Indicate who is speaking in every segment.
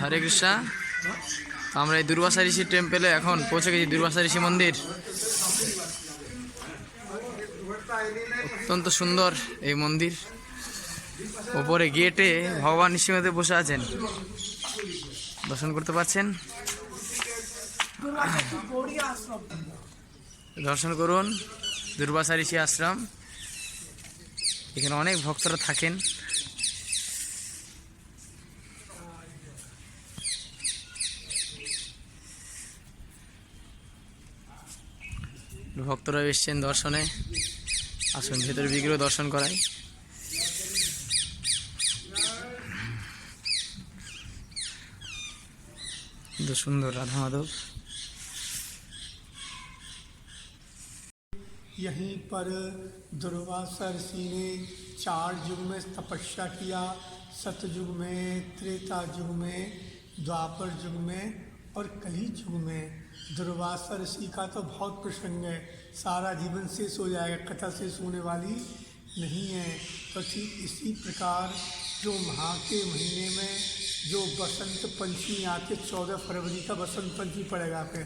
Speaker 1: হরে কৃষ্ণা। তো আমরা এই দুর্বাসা ঋষি টেম্পেলে এখন পৌঁছে গেছি। দুর্বাসা ঋষি মন্দির অত্যন্ত সুন্দর এই মন্দির। ওপরে গেটে ভগবান নৃসিংহদেব বসে আছেন, দর্শন করতে পাচ্ছেন। দর্শন করুন দুর্বাসা ঋষি আশ্রম। এখানে অনেক ভক্তরা থাকেন। ভক্তরা এসছেন দর্শনে। আসুন ভেতরে বিগ্রহ দর্শন করাই। সুন্দর রাধা মাধव।
Speaker 2: यहीं पर दुर्वासा ऋषि ने 4 युग में तपस्या किया। सतयुग में, त्रेता युग में, द्वापर युग में और कली युग में। दुर्वासा ऋषि का तो बहुत प्रसंग है, सारा जीवन शेष हो जाएगा, कथा शेष होने वाली नहीं है। तो ठीक इसी प्रकार जो माह के महीने में जो बसंत पंचमी आके 14 फरवरी का बसंत पंचमी पड़ेगा। फिर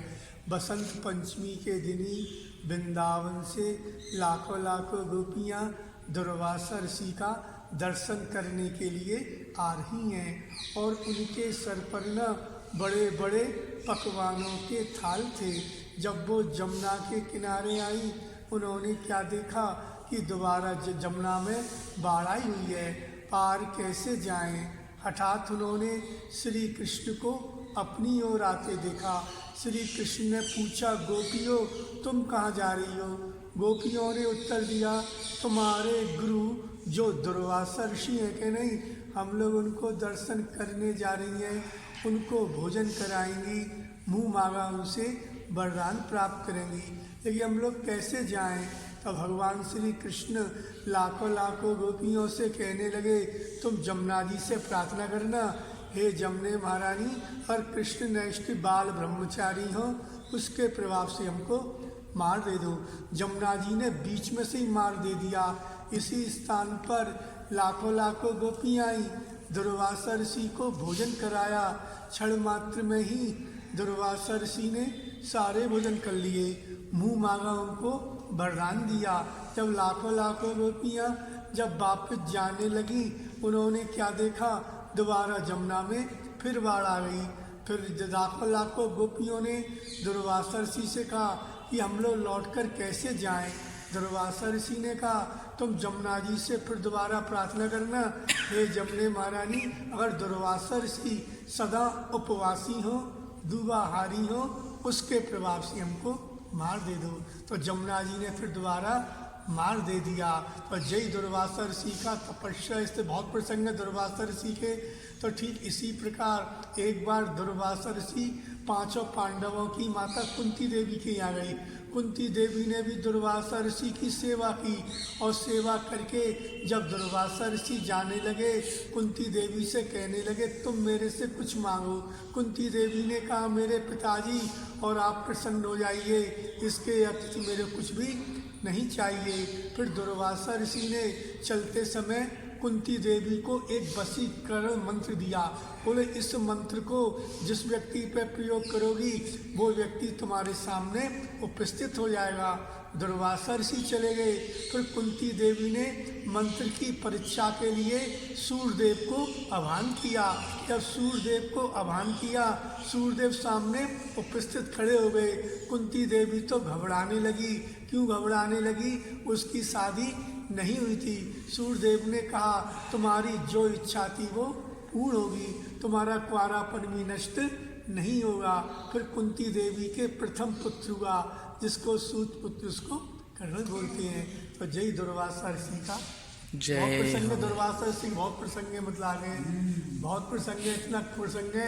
Speaker 2: बसंत पंचमी के दिन ही वृंदावन से लाखों लाखों गोपियाँ दुर्वासा ऋषि का दर्शन करने के लिए आ रही हैं। और उनके सर पर न बड़े बड़े पकवानों के थाल थे। जब वो जमुना के किनारे आई, उन्होंने क्या देखा कि दोबारा जमुना में बाढ़ आई हुई है, पार कैसे जाएं। हठात उन्होंने श्री कृष्ण को अपनी ओर आते देखा। श्री कृष्ण ने पूछा, गोपियों तुम कहाँ जा रही हो? गोपियों ने उत्तर दिया, तुम्हारे गुरु जो दुर्वासा ऋषि हैं कि नहीं, हम लोग उनको दर्शन करने जा रही हैं, उनको भोजन कराएंगी, मुँह मांगा उनसे वरदान प्राप्त करेंगी, लेकिन हम लोग कैसे जाएं? तो भगवान श्री कृष्ण लाखों लाखों गोपियों से कहने लगे, तुम जमुना जी से प्रार्थना करना, हे जमुने महारानी, और कृष्ण नैष्ठ बाल ब्रह्मचारी हो, उसके प्रभाव से हमको मार दे दो। जमुना जी ने बीच में से ही मार दे दिया। इसी स्थान पर लाखों लाखों गोपियाँ आई, दुर्वासा ऋषि को भोजन कराया। क्षण मात्र में ही दुर्वासा ऋषि ने सारे भोजन कर लिए, मुँह मांगा उनको वरदान दिया। जब लाखों लाखों गोपियाँ जब वापस जाने लगी, उन्होंने क्या देखा, दोबारा जमुना में फिर बाढ़ आ गई। फिर लाखों लाखों गोपियों ने दुर्वासा ऋषि से कहा कि हम लोग लौटकर कैसे जाएं। दुर्वासा ऋषि ने कहा, तुम जमुना जी से फिर दोबारा प्रार्थना करना, हे जमुने महारानी, अगर दुर्वासा ऋषि सदा उपवासी हो, दुबाहारी हो, उसके प्रभाव से हमको मार दे दो। तो जमुना जी ने फिर दोबारा मार दे दिया। तो जय दुर्वासा ऋषि का तपस्या, इससे बहुत प्रसंग है दुर्वासा ऋषि के। तो ठीक इसी प्रकार एक बार दुर्वासा ऋषि 5 पांडवों की माता कुंती देवी के यहाँ गई। कुंती देवी ने भी दुर्वासा ऋषि की सेवा की, और सेवा करके जब दुर्वासा ऋषि जाने लगे, कुंती देवी से कहने लगे, तुम मेरे से कुछ मांगो। कुंती देवी ने कहा, मेरे पिताजी और आप प्रसन्न हो जाइए, इसके अतिथि मेरे कुछ भी नहीं चाहिए। फिर दुर्वासा ऋषि ने चलते समय कुंती देवी को एक वशीकरण मंत्र दिया। बोले, इस मंत्र को जिस व्यक्ति पर प्रयोग करोगी, वो व्यक्ति तुम्हारे सामने उपस्थित हो जाएगा। दुर्वासा ऋषि चले गए। फिर कुंती देवी ने मंत्र की परीक्षा के लिए सूर्यदेव को आह्वान किया। जब सूर्यदेव को आह्वान किया, सूर्यदेव सामने उपस्थित खड़े हो गए। कुंती देवी तो घबराने लगी। क्यों घबराने लगी? उसकी शादी नहीं हुई थी। सूर्यदेव ने कहा, तुम्हारी जो इच्छा थी वो पूर्ण होगी, तुम्हारा कुंवारापन भी नष्ट नहीं होगा। फिर कुंती देवी के प्रथम पुत्र हुआ, जिसको सूत पुत्र उसको कर्ण बोलते हैं। तो जय दुर्वासा ऋषि का बहुत प्रसंग है। दुर्वासा ऋषि बहुत प्रसंग है, मतलब आगे बहुत प्रसंग है, इतना प्रसंग है।